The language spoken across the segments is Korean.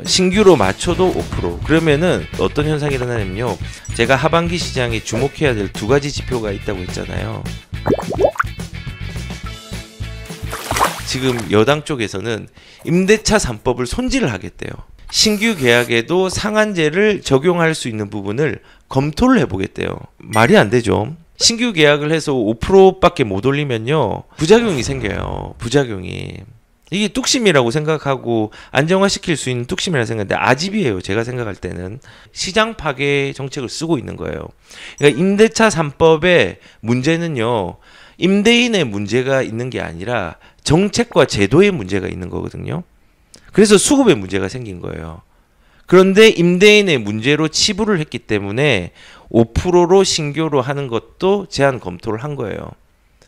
신규로 맞춰도 5%. 그러면은 어떤 현상이 일어나냐면요. 제가 하반기 시장에 주목해야 될 두 가지 지표가 있다고 했잖아요. 지금 여당 쪽에서는 임대차 3법을 손질을 하겠대요. 신규 계약에도 상한제를 적용할 수 있는 부분을 검토를 해보겠대요. 말이 안 되죠. 신규 계약을 해서 5%밖에 못 올리면요. 부작용이 생겨요. 부작용이. 이게 뚝심이라고 생각하고 안정화시킬 수 있는 뚝심이라고 생각하는데 아집이에요. 제가 생각할 때는 시장 파괴 정책을 쓰고 있는 거예요. 그러니까 임대차 3법의 문제는요. 임대인의 문제가 있는 게 아니라 정책과 제도의 문제가 있는 거거든요. 그래서 수급에 문제가 생긴 거예요. 그런데 임대인의 문제로 치부를 했기 때문에 5%로 신규로 하는 것도 제한 검토를 한 거예요.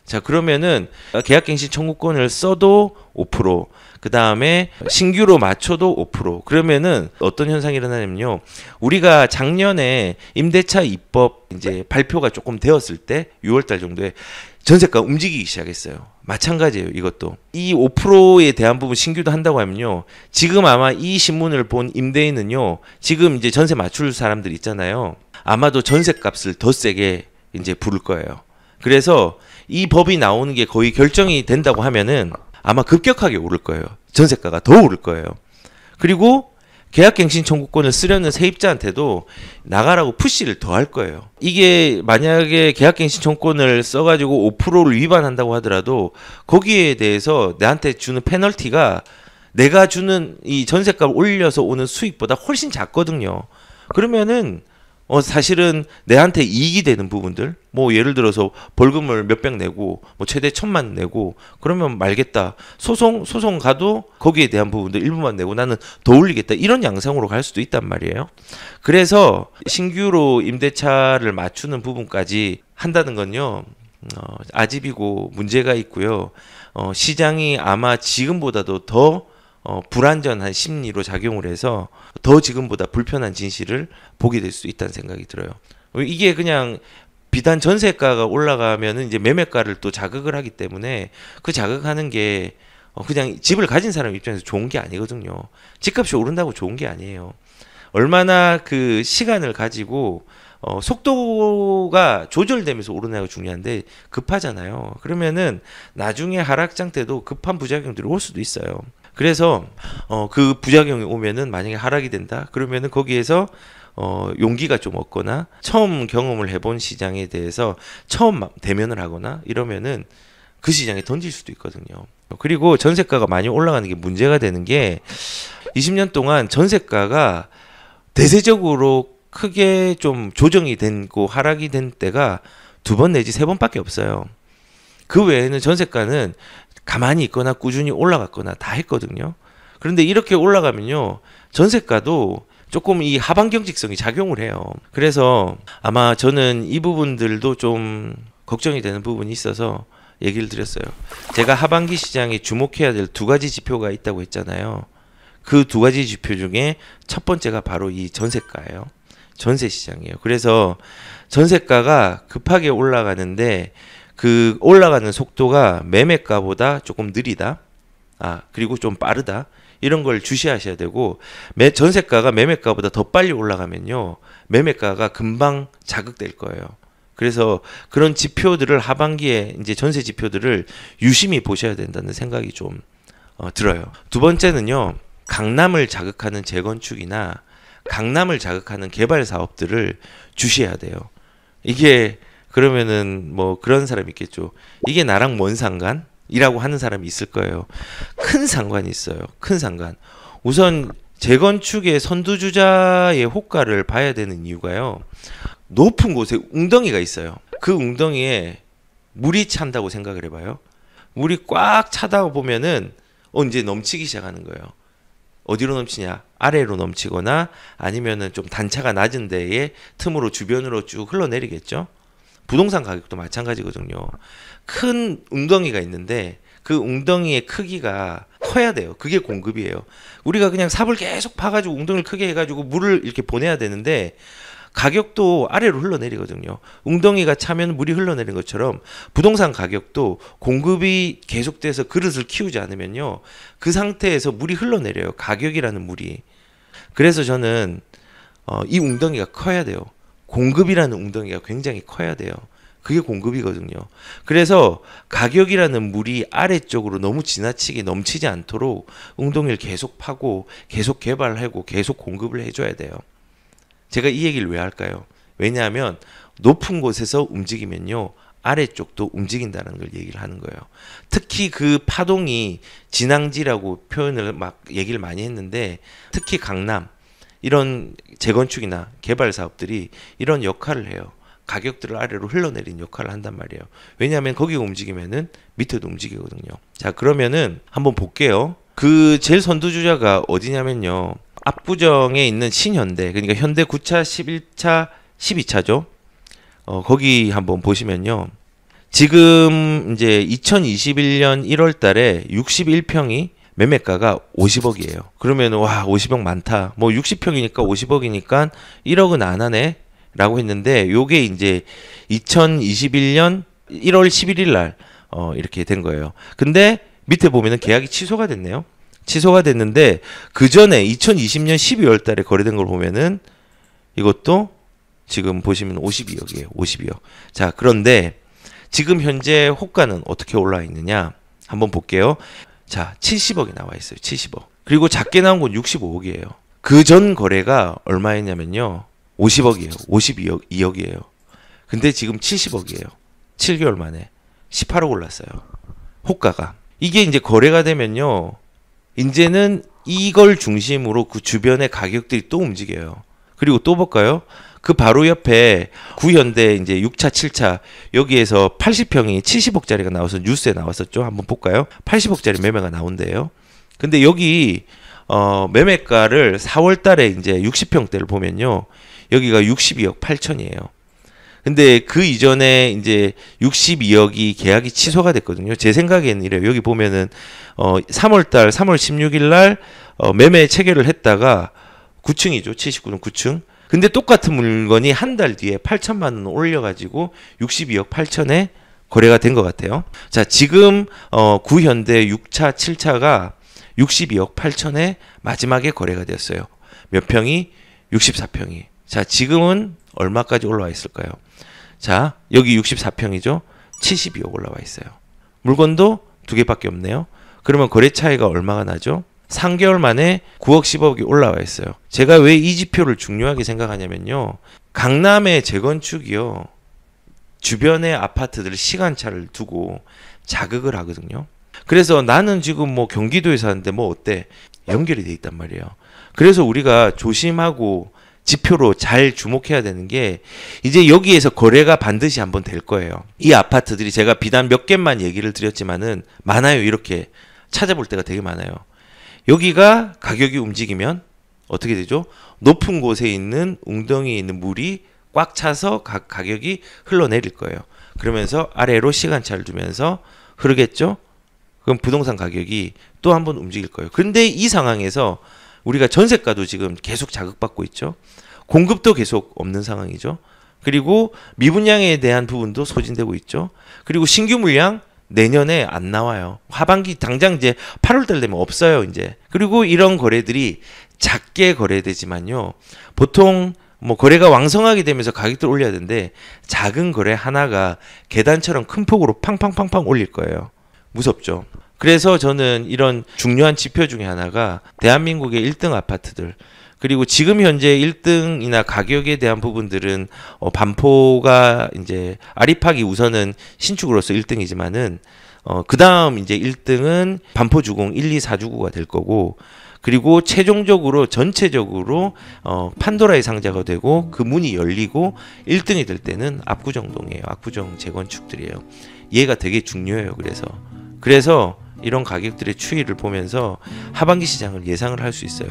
자, 그러면은 계약갱신 청구권을 써도 5%, 그 다음에 신규로 맞춰도 5%. 그러면은 어떤 현상이 일어나냐면요. 우리가 작년에 임대차 입법 이제 발표가 조금 되었을 때 6월달 정도에 전세가 움직이기 시작했어요. 마찬가지예요, 이것도. 이 5%에 대한 부분 신규도 한다고 하면요. 지금 아마 이 신문을 본 임대인은요. 지금 이제 전세 맞출 사람들 있잖아요. 아마도 전세값을 더 세게 이제 부를 거예요. 그래서 이 법이 나오는 게 거의 결정이 된다고 하면은 아마 급격하게 오를 거예요. 전세가가 더 오를 거예요. 그리고 계약갱신 청구권을 쓰려는 세입자한테도 나가라고 푸시를 더 할 거예요. 이게 만약에 계약갱신 청구권을 써가지고 5%를 위반한다고 하더라도 거기에 대해서 나한테 주는 페널티가 내가 주는 이 전세값을 올려서 오는 수익보다 훨씬 작거든요. 그러면은 사실은 내한테 이익이 되는 부분들, 뭐 예를 들어서 벌금을 몇백 내고 뭐 최대 1,000만 내고 그러면 말겠다. 소송 가도 거기에 대한 부분들 일부만 내고 나는 더 올리겠다. 이런 양상으로 갈 수도 있단 말이에요. 그래서 신규로 임대차를 맞추는 부분까지 한다는 건요. 아집이고 문제가 있고요. 시장이 아마 지금보다도 더 불안전한 심리로 작용을 해서 더 지금보다 불편한 진실을 보게 될 수 있다는 생각이 들어요. 이게 그냥 비단 전세가가 올라가면은 이제 매매가를 또 자극을 하기 때문에 그 자극하는 게 그냥 집을 가진 사람 입장에서 좋은 게 아니거든요. 집값이 오른다고 좋은 게 아니에요. 얼마나 그 시간을 가지고 속도가 조절되면서 오르냐가 중요한데 급하잖아요. 그러면은 나중에 하락장 때도 급한 부작용들이 올 수도 있어요. 그래서 그 부작용이 오면은 만약에 하락이 된다 그러면은 거기에서 용기가 좀 없거나 처음 경험을 해본 시장에 대해서 처음 대면을 하거나 이러면은 그 시장에 던질 수도 있거든요. 그리고 전세가가 많이 올라가는 게 문제가 되는 게 20년 동안 전세가가 대세적으로 크게 좀 조정이 되고 하락이 된 때가 2번 내지 3번밖에 없어요. 그 외에는 전세가는 가만히 있거나 꾸준히 올라갔거나 다 했거든요. 그런데 이렇게 올라가면요. 전세가도 조금 이 하방 경직성이 작용을 해요. 그래서 아마 저는 이 부분들도 좀 걱정이 되는 부분이 있어서 얘기를 드렸어요. 제가 하반기 시장에 주목해야 될 2가지 지표가 있다고 했잖아요. 그 2가지 지표 중에 첫 번째가 바로 이 전세가예요. 전세 시장이에요. 그래서 전세가가 급하게 올라가는데 그 올라가는 속도가 매매가보다 조금 느리다. 그리고 좀 빠르다. 이런 걸 주시하셔야 되고 전세가가 매매가보다 더 빨리 올라가면요. 매매가가 금방 자극될 거예요. 그래서 그런 지표들을 하반기에 이제 전세 지표들을 유심히 보셔야 된다는 생각이 좀 들어요. 2번째는요. 강남을 자극하는 재건축이나 강남을 자극하는 개발 사업들을 주시해야 돼요. 이게 그러면은 뭐 그런 사람이 있겠죠. 이게 나랑 뭔 상관? 이라고 하는 사람이 있을 거예요. 큰 상관이 있어요. 큰 상관. 우선 재건축의 선두주자의 호가를 봐야 되는 이유가요. 높은 곳에 웅덩이가 있어요. 그 웅덩이에 물이 찬다고 생각을 해봐요. 물이 꽉 차다 보면은 이제 넘치기 시작하는 거예요. 어디로 넘치냐? 아래로 넘치거나 아니면은 좀 단차가 낮은 데에 틈으로 주변으로 쭉 흘러내리겠죠. 부동산 가격도 마찬가지거든요. 큰 웅덩이가 있는데 그 웅덩이의 크기가 커야 돼요. 그게 공급이에요. 우리가 그냥 삽을 계속 파가지고 웅덩이를 크게 해가지고 물을 이렇게 보내야 되는데 가격도 아래로 흘러내리거든요. 웅덩이가 차면 물이 흘러내리는 것처럼 부동산 가격도 공급이 계속돼서 그릇을 키우지 않으면요. 그 상태에서 물이 흘러내려요. 가격이라는 물이. 그래서 저는 이 웅덩이가 커야 돼요. 공급이라는 웅덩이가 굉장히 커야 돼요. 그게 공급이거든요. 그래서 가격이라는 물이 아래쪽으로 너무 지나치게 넘치지 않도록 웅덩이를 계속 파고 계속 개발하고 계속 공급을 해줘야 돼요. 제가 이 얘기를 왜 할까요? 왜냐하면 높은 곳에서 움직이면요, 아래쪽도 움직인다는 걸 얘기를 하는 거예요. 특히 그 파동이 진앙지라고 표현을 막 얘기를 많이 했는데, 특히 강남 이런 재건축이나 개발 사업들이 이런 역할을 해요. 가격들을 아래로 흘러내리는 역할을 한단 말이에요. 왜냐하면 거기가 움직이면은 밑에도 움직이거든요. 자, 그러면은 한번 볼게요. 그 제일 선두주자가 어디냐면요, 압구정에 있는 신현대, 그러니까 현대 9차, 11차, 12차죠. 거기 한번 보시면요, 지금 이제 2021년 1월 달에 61평이 매매가가 50억이에요. 그러면 와, 50억 많다. 뭐 60평이니까 50억이니까 1억은 안 하네 라고 했는데, 요게 이제 2021년 1월 11일 날 이렇게 된 거예요. 근데 밑에 보면은 계약이 취소가 됐네요. 취소가 됐는데 그 전에 2020년 12월 달에 거래된 걸 보면은 이것도 지금 보시면 52억이에요. 52억. 자, 그런데 지금 현재 호가는 어떻게 올라와 있느냐 한번 볼게요. 자, 70억이 나와 있어요. 70억. 그리고 작게 나온 건 65억이에요. 그 전 거래가 얼마였냐면요, 50억이에요. 52억, 2억이에요. 근데 지금 70억이에요. 7개월 만에 18억 올랐어요. 호가가. 이게 이제 거래가 되면요, 이제는 이걸 중심으로 그 주변의 가격들이 또 움직여요. 그리고 또 볼까요? 그 바로 옆에 구현대 이제 6차, 7차 여기에서 80평이 70억짜리가 나와서 뉴스에 나왔었죠. 한번 볼까요? 80억짜리 매매가 나온대요. 근데 여기 매매가를 4월 달에 이제 60평대를 보면요, 여기가 62억 8천이에요. 근데 그 이전에 이제 62억이 계약이 취소가 됐거든요. 제 생각에는 이래요. 여기 보면은 3월 16일 날 매매 체결을 했다가 9층이죠. 79동 9층. 근데 똑같은 물건이 한 달 뒤에 8천만 원 올려가지고 62억 8천에 거래가 된 것 같아요. 자, 지금 구현대 6차, 7차가 62억 8천에 마지막에 거래가 되었어요. 몇 평이? 64평이. 자, 지금은 얼마까지 올라와 있을까요? 자, 여기 64평이죠. 72억 올라와 있어요. 물건도 두 개밖에 없네요. 그러면 거래 차이가 얼마가 나죠? 3개월 만에 9억 10억이 올라와 있어요. 제가 왜 이 지표를 중요하게 생각하냐면요, 강남의 재건축이요, 주변의 아파트들 시간차를 두고 자극을 하거든요. 그래서 나는 지금 뭐 경기도에 사는데 뭐 어때? 연결이 돼 있단 말이에요. 그래서 우리가 조심하고 지표로 잘 주목해야 되는 게, 이제 여기에서 거래가 반드시 한번 될 거예요. 이 아파트들이 제가 비단 몇 개만 얘기를 드렸지만은 많아요. 이렇게 찾아볼 때가 되게 많아요. 여기가 가격이 움직이면 어떻게 되죠? 높은 곳에 있는 웅덩이에 있는 물이 꽉 차서 가격이 흘러내릴 거예요. 그러면서 아래로 시간차를 두면서 흐르겠죠? 그럼 부동산 가격이 또 한번 움직일 거예요. 근데 이 상황에서 우리가 전세가도 지금 계속 자극받고 있죠. 공급도 계속 없는 상황이죠. 그리고 미분양에 대한 부분도 소진되고 있죠. 그리고 신규 물량 내년에 안 나와요. 하반기 당장 이제 8월달 되면 없어요, 이제. 그리고 이런 거래들이 작게 거래되지만요, 보통 뭐 거래가 왕성하게 되면서 가격들 올려야 되는데 작은 거래 하나가 계단처럼 큰 폭으로 팡팡팡팡 올릴 거예요. 무섭죠. 그래서 저는 이런 중요한 지표 중에 하나가 대한민국의 1등 아파트들, 그리고 지금 현재 1등이나 가격에 대한 부분들은 반포가 이제 아리팍이 우선은 신축으로서 1등이지만은 그 다음 이제 1등은 반포주공 1, 2, 4주구가 될 거고, 그리고 최종적으로 전체적으로 판도라의 상자가 되고 그 문이 열리고 1등이 될 때는 압구정동이에요. 압구정 재건축들이에요. 얘가 되게 중요해요. 그래서 이런 가격들의 추이를 보면서 하반기 시장을 예상을 할 수 있어요.